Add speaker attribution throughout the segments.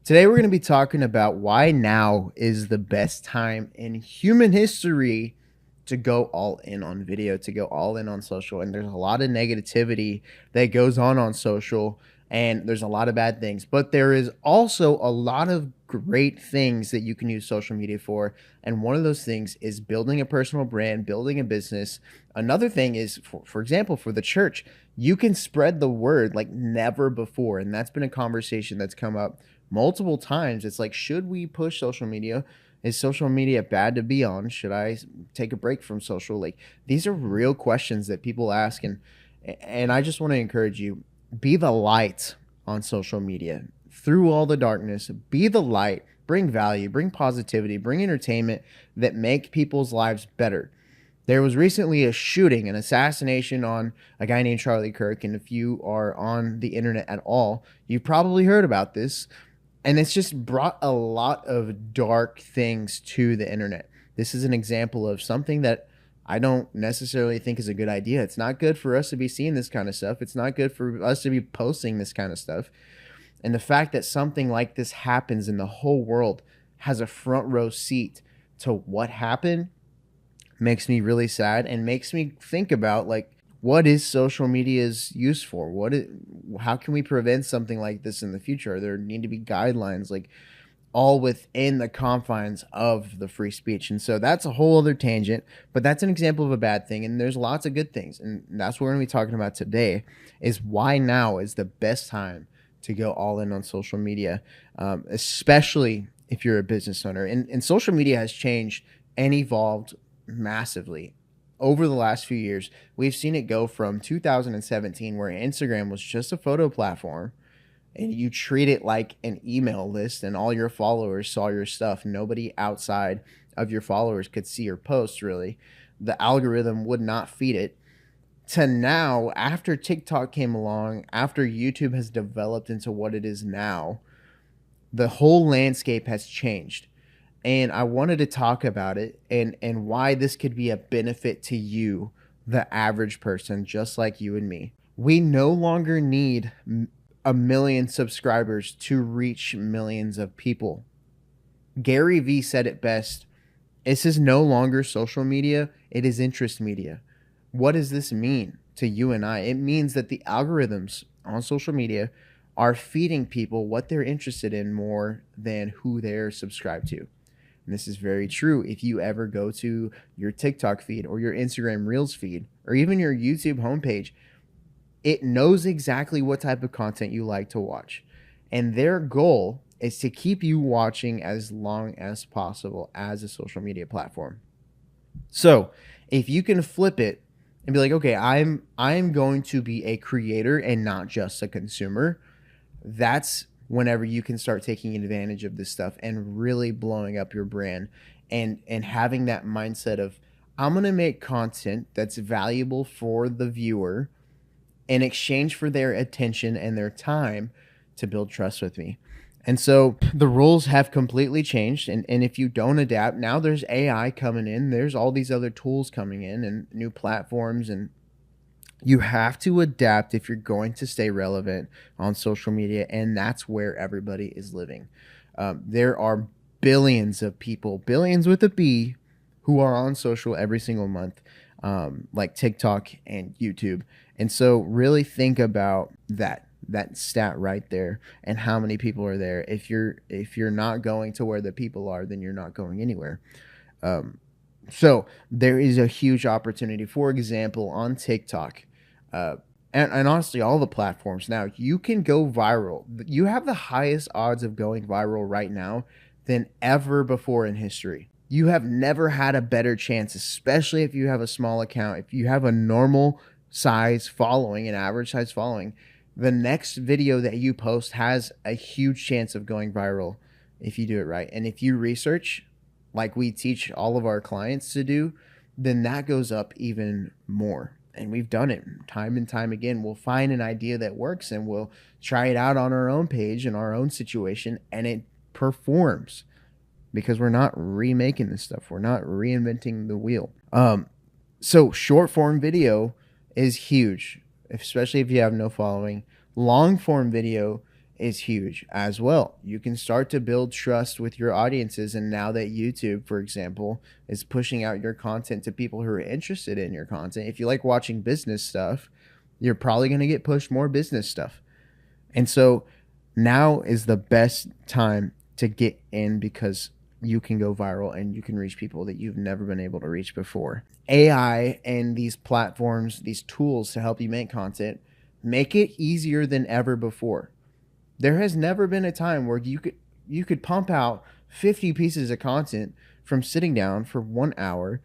Speaker 1: Today, we're going to be talking about why now is the best time in human history to go all in on video, to go all in on social. And there's a lot of negativity that goes on social, and there's a lot of bad things, but there is also a lot of great things that you can use social media for. And one of those things is building a personal brand, building a business. Another thing is, for example, for the church, you can spread the word like never before. And that's been a conversation that's come up multiple times. It's like, should we push social media? Is social media bad to be on? Should I take a break from social? Like, these are real questions that people ask, and I just want to encourage you, be the light on social media. Through all the darkness, be the light, bring value, bring positivity, bring entertainment that make people's lives better. There was recently a shooting, an assassination on a guy named Charlie Kirk, and if you are on the internet at all, you've probably heard about this. And it's just brought a lot of dark things to the internet. This is an example of something that I don't necessarily think is a good idea. It's not good for us to be seeing this kind of stuff. It's not good for us to be posting this kind of stuff. And the fact that something like this happens and the whole world has a front row seat to what happened makes me really sad and makes me think about, like, what is social media's use for? How can we prevent something like this in the future? There need to be guidelines, like, all within the confines of the free speech. And so that's a whole other tangent, but that's an example of a bad thing. And there's lots of good things. And that's what we're going to be talking about today, is why now is the best time to go all in on social media, especially if you're a business owner. And social media has changed and evolved massively over the last few years. We've seen it go from 2017, where Instagram was just a photo platform and you treat it like an email list and all your followers saw your stuff. Nobody outside of your followers could see your posts, really. The algorithm would not feed it. To now, after TikTok came along, after YouTube has developed into what it is now, the whole landscape has changed. And I wanted to talk about it and why this could be a benefit to you, the average person, just like you and me. We no longer need a million subscribers to reach millions of people. Gary Vee said it best. This is no longer social media. It is interest media. What does this mean to you and I? It means that the algorithms on social media are feeding people what they're interested in more than who they're subscribed to. And this is very true. If you ever go to your TikTok feed or your Instagram Reels feed or even your YouTube homepage, it knows exactly what type of content you like to watch. And their goal is to keep you watching as long as possible as a social media platform. So if you can flip it and be like, okay, I'm going to be a creator and not just a consumer, that's whenever you can start taking advantage of this stuff and really blowing up your brand and having that mindset of, I'm going to make content that's valuable for the viewer in exchange for their attention and their time to build trust with me. And so the rules have completely changed. And if you don't adapt, now there's AI coming in, there's all these other tools coming in and new platforms, and you have to adapt if you're going to stay relevant on social media. And that's where everybody is living. There are billions of people, billions with a B, who are on social every single month, like TikTok and YouTube. And so really think about that stat right there and how many people are there. If you're not going to where the people are, then you're not going anywhere. So there is a huge opportunity. For example, on TikTok, and honestly, all the platforms now, you can go viral. You have the highest odds of going viral right now than ever before in history. You have never had a better chance, especially if you have a small account. If you have a normal size following, an average size following, the next video that you post has a huge chance of going viral if you do it right. And if you research, like we teach all of our clients to do, then that goes up even more. And we've done it time and time again. We'll find an idea that works and we'll try it out on our own page in our own situation, and it performs because we're not remaking this stuff. We're not reinventing the wheel. So short form video is huge, especially if you have no following. Long form video is huge as well. You can start to build trust with your audiences. And now that YouTube, for example, is pushing out your content to people who are interested in your content, if you like watching business stuff, you're probably going to get pushed more business stuff. And so now is the best time to get in because you can go viral and you can reach people that you've never been able to reach before. AI and these platforms, these tools to help you make content, make it easier than ever before. There has never been a time where you could pump out 50 pieces of content from sitting down for 1 hour,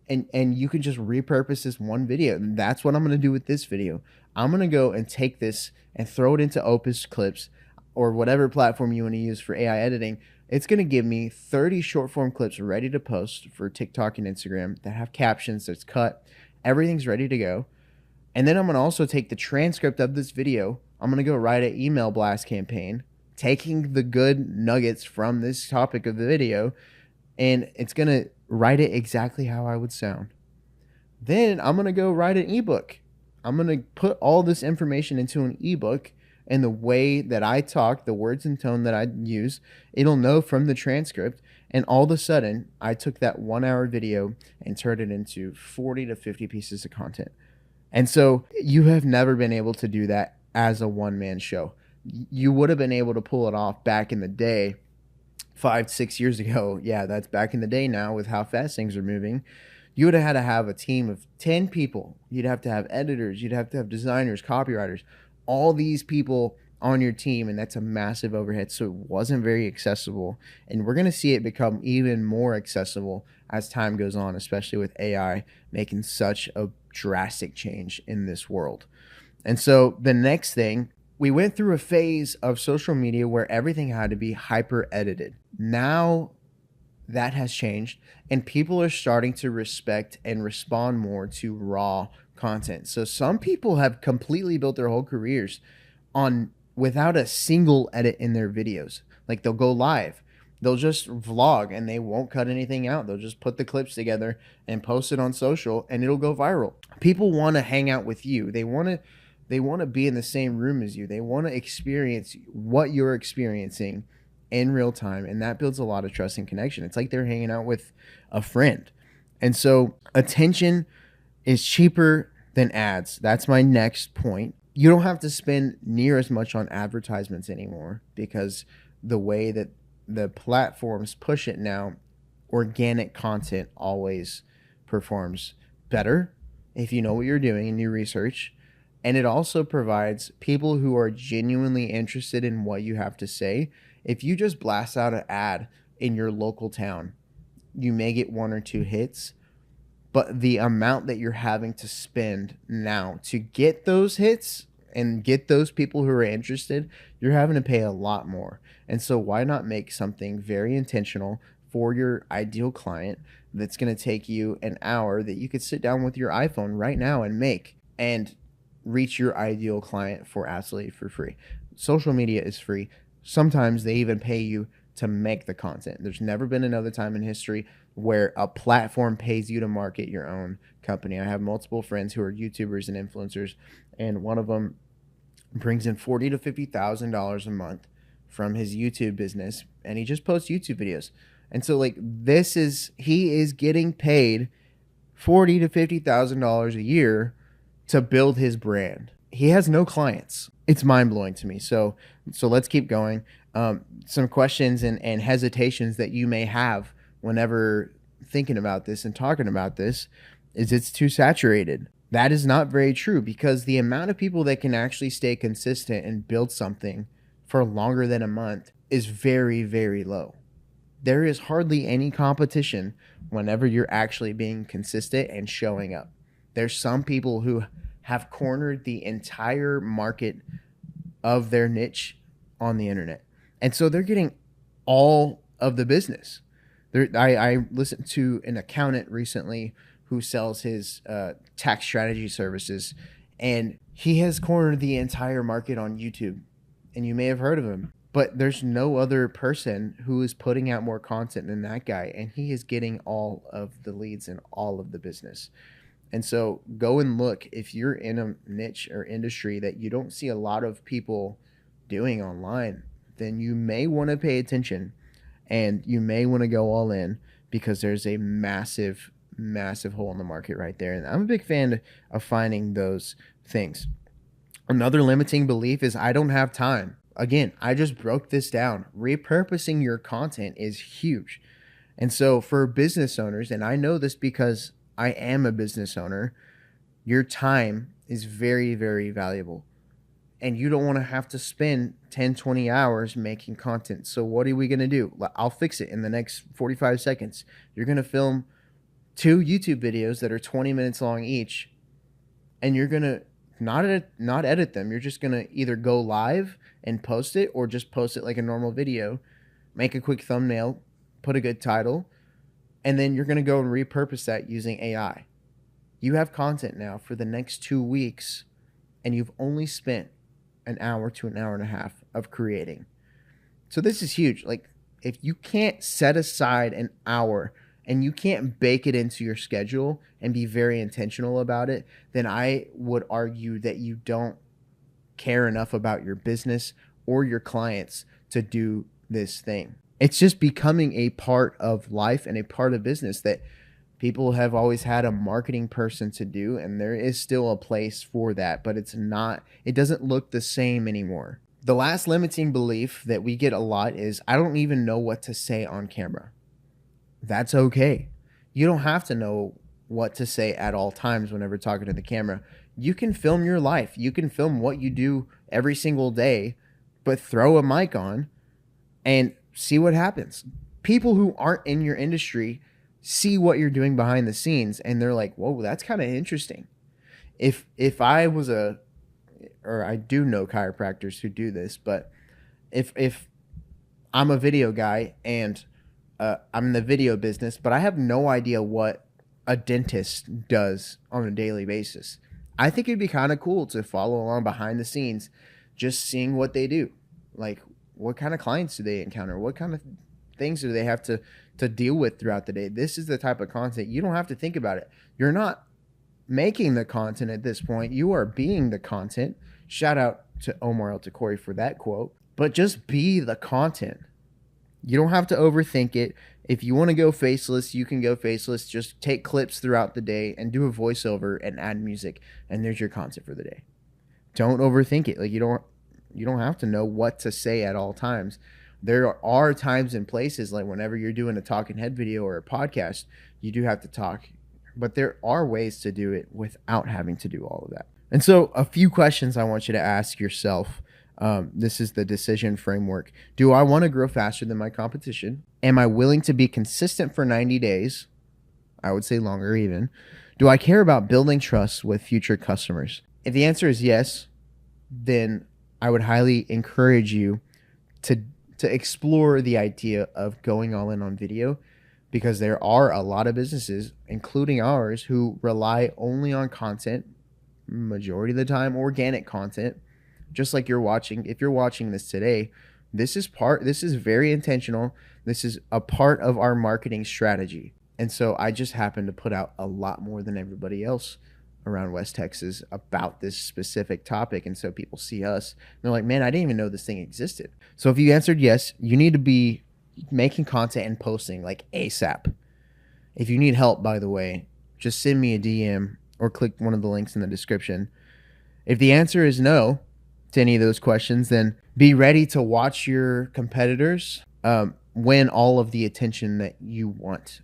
Speaker 1: and you can just repurpose this one video. And that's what I'm going to do with this video. I'm going to go and take this and throw it into Opus Clips or whatever platform you want to use for AI editing. It's going to give me 30 short form clips ready to post for TikTok and Instagram that have captions, that's cut. Everything's ready to go. And then I'm going to also take the transcript of this video. I'm going to go write an email blast campaign, taking the good nuggets from this topic of the video, and it's going to write it exactly how I would sound. Then I'm going to go write an ebook. I'm going to put all this information into an ebook, and the way that I talk, the words and tone that I use, it'll know from the transcript. And all of a sudden, I took that 1 hour video and turned it into 40 to 50 pieces of content. And so you have never been able to do that as a one-man show. You would have been able to pull it off back in the day, 5-6 years ago. Yeah, that's back in the day now with how fast things are moving. You would have had to have a team of 10 people. You'd have to have editors. You'd have to have designers, copywriters, all these people on your team. And that's a massive overhead. So it wasn't very accessible. And we're going to see it become even more accessible as time goes on, especially with AI making such a drastic change in this world. And so the next thing, we went through a phase of social media where everything had to be hyper edited. Now that has changed, and people are starting to respect and respond more to raw content. So some people have completely built their whole careers on without a single edit in their videos. Like they'll go live, they'll just vlog and they won't cut anything out. They'll just put the clips together and post it on social and it'll go viral. People want to hang out with you. They want to be in the same room as you. They want to experience what you're experiencing in real time. And that builds a lot of trust and connection. It's like they're hanging out with a friend. And so attention is cheaper than ads. That's my next point. You don't have to spend near as much on advertisements anymore because the way that the platforms push it now, organic content always performs better if you know what you're doing and you research. And it also provides people who are genuinely interested in what you have to say. If you just blast out an ad in your local town, you may get 1 or 2 hits, but the amount that you're having to spend now to get those hits and get those people who are interested, you're having to pay a lot more. And so why not make something very intentional for your ideal client that's going to take you an hour that you could sit down with your iPhone right now and make and reach your ideal client for absolutely for free. Social media is free. Sometimes they even pay you to make the content. There's never been another time in history where a platform pays you to market your own company. I have multiple friends who are YouTubers and influencers, and one of them brings in $40,000 to $50,000 a month from his YouTube business, and he just posts YouTube videos. And so like he is getting paid $40,000 to $50,000 a year to build his brand. He has no clients. It's mind-blowing to me. So let's keep going. Some questions and hesitations that you may have whenever thinking about this and talking about this is it's too saturated. That is not very true because the amount of people that can actually stay consistent and build something for longer than a month is very, very low. There is hardly any competition whenever you're actually being consistent and showing up. There's some people who have cornered the entire market of their niche on the internet. And so they're getting all of the business. I listened to an accountant recently who sells his tax strategy services, and he has cornered the entire market on YouTube. And you may have heard of him, but there's no other person who is putting out more content than that guy, and he is getting all of the leads and all of the business. And so go and look if you're in a niche or industry that you don't see a lot of people doing online, then you may want to pay attention and you may want to go all in, because there's a massive, massive hole in the market right there. And I'm a big fan of finding those things. Another limiting belief is I don't have time. Again, I just broke this down. Repurposing your content is huge. And so for business owners, and I know this because I am a business owner, your time is very, very valuable. And you don't want to have to spend 10, 20 hours making content. So what are we going to do? I'll fix it in the next 45 seconds. You're going to film 2 YouTube videos that are 20 minutes long each, and you're going to not edit them. You're just going to either go live and post it, or just post it like a normal video, make a quick thumbnail, put a good title, and then you're going to go and repurpose that using AI. You have content now for the next 2 weeks, and you've only spent an hour to an hour and a half of creating. So this is huge. Like, if you can't set aside an hour and you can't bake it into your schedule and be very intentional about it, then I would argue that you don't care enough about your business or your clients to do this thing. It's just becoming a part of life and a part of business that people have always had a marketing person to do, and there is still a place for that, but it doesn't look the same anymore. The last limiting belief that we get a lot is, I don't even know what to say on camera. That's okay. You don't have to know what to say at all times whenever talking to the camera. You can film your life. You can film what you do every single day, but throw a mic on and see what happens. People who aren't in your industry see what you're doing behind the scenes, and they're like, whoa, that's kind of interesting. If I was or I do know chiropractors who do this, but if I'm a video guy and I'm in the video business, but I have no idea what a dentist does on a daily basis, I think it'd be kind of cool to follow along behind the scenes, just seeing what they do. Like, what kind of clients do they encounter? What kind of things do they have to deal with throughout the day? This is the type of content. You don't have to think about it. You're not making the content at this point. You are being the content. Shout out to Omar El Takori for that quote. But just be the content. You don't have to overthink it. If you want to go faceless, you can go faceless. Just take clips throughout the day and do a voiceover and add music, and there's your content for the day. Don't overthink it. Like, you don't have to know what to say at all times. There are times and places, like whenever you're doing a talking head video or a podcast, you do have to talk, but there are ways to do it without having to do all of that. And so a few questions I want you to ask yourself. This is the decision framework. Do I want to grow faster than my competition? Am I willing to be consistent for 90 days? I would say longer even. Do I care about building trust with future customers? If the answer is yes, then I would highly encourage you to explore the idea of going all in on video, because there are a lot of businesses, including ours, who rely only on content, majority of the time organic content. Just like you're watching, if you're watching this today, this is very intentional. This is a part of our marketing strategy. And so I just happen to put out a lot more than everybody else around West Texas about this specific topic. And so people see us and they're like, man, I didn't even know this thing existed. So if you answered yes, you need to be making content and posting like ASAP. If you need help, by the way, just send me a DM or click one of the links in the description. If the answer is no to any of those questions, then be ready to watch your competitors win all of the attention that you want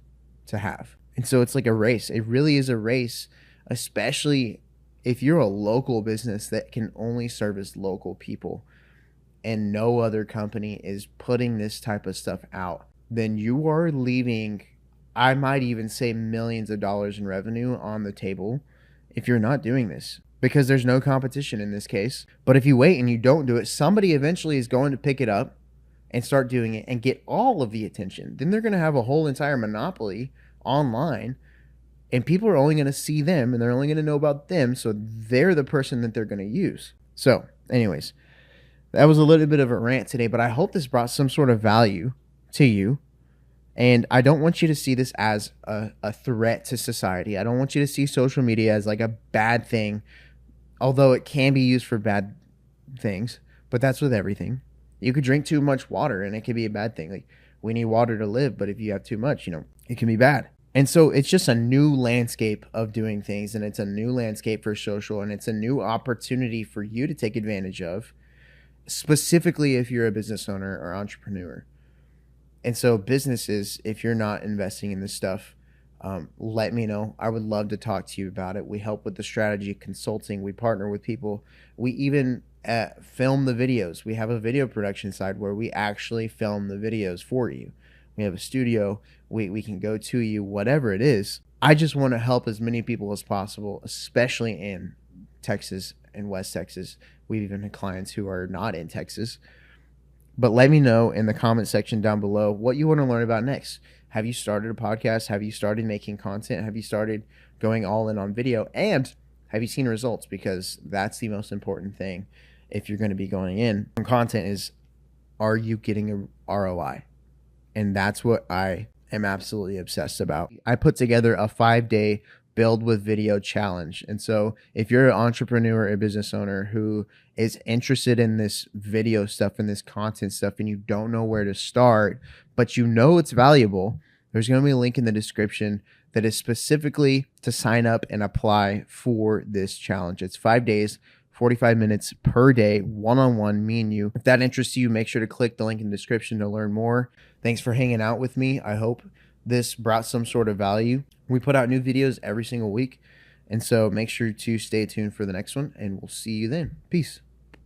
Speaker 1: to have. And so it's like a race. It really is a race, especially if you're a local business that can only service local people and no other company is putting this type of stuff out. Then you are leaving, I might even say, millions of dollars in revenue on the table if you're not doing this, because there's no competition in this case. But if you wait and you don't do it, somebody eventually is going to pick it up and start doing it and get all of the attention. Then they're going to have a whole entire monopoly online, and people are only going to see them and they're only going to know about them. So they're the person that they're going to use. So anyways, that was a little bit of a rant today, but I hope this brought some sort of value to you. And I don't want you to see this as a threat to society. I don't want you to see social media as like a bad thing, although it can be used for bad things. But that's with everything. You could drink too much water and it could be a bad thing. Like, we need water to live, but if you have too much, it can be bad. And so it's just a new landscape of doing things, and it's a new landscape for social, and it's a new opportunity for you to take advantage of, specifically if you're a business owner or entrepreneur. And so businesses, if you're not investing in this stuff, let me know. I would love to talk to you about it. We help with the strategy consulting. We partner with people. We even film the videos. We have a video production side where we actually film the videos for you. We have a studio. We can go to you, whatever it is. I just want to help as many people as possible, especially in Texas and West Texas. We've even had clients who are not in Texas. But let me know in the comment section down below what you want to learn about next. Have you started a podcast? Have you started making content? Have you started going all in on video? And have you seen results? Because that's the most important thing if you're going to be going in on content is, are you getting a ROI? And that's what I am absolutely obsessed about. I put together a 5-day build with video challenge. And so if you're an entrepreneur or a business owner who is interested in this video stuff and this content stuff, and you don't know where to start, but you know it's valuable, there's going to be a link in the description that is specifically to sign up and apply for this challenge. It's 5 days, 45 minutes per day, one-on-one, me and you. If that interests you, make sure to click the link in the description to learn more. Thanks for hanging out with me. I hope this brought some sort of value. We put out new videos every single week, and so make sure to stay tuned for the next one, and we'll see you then. Peace.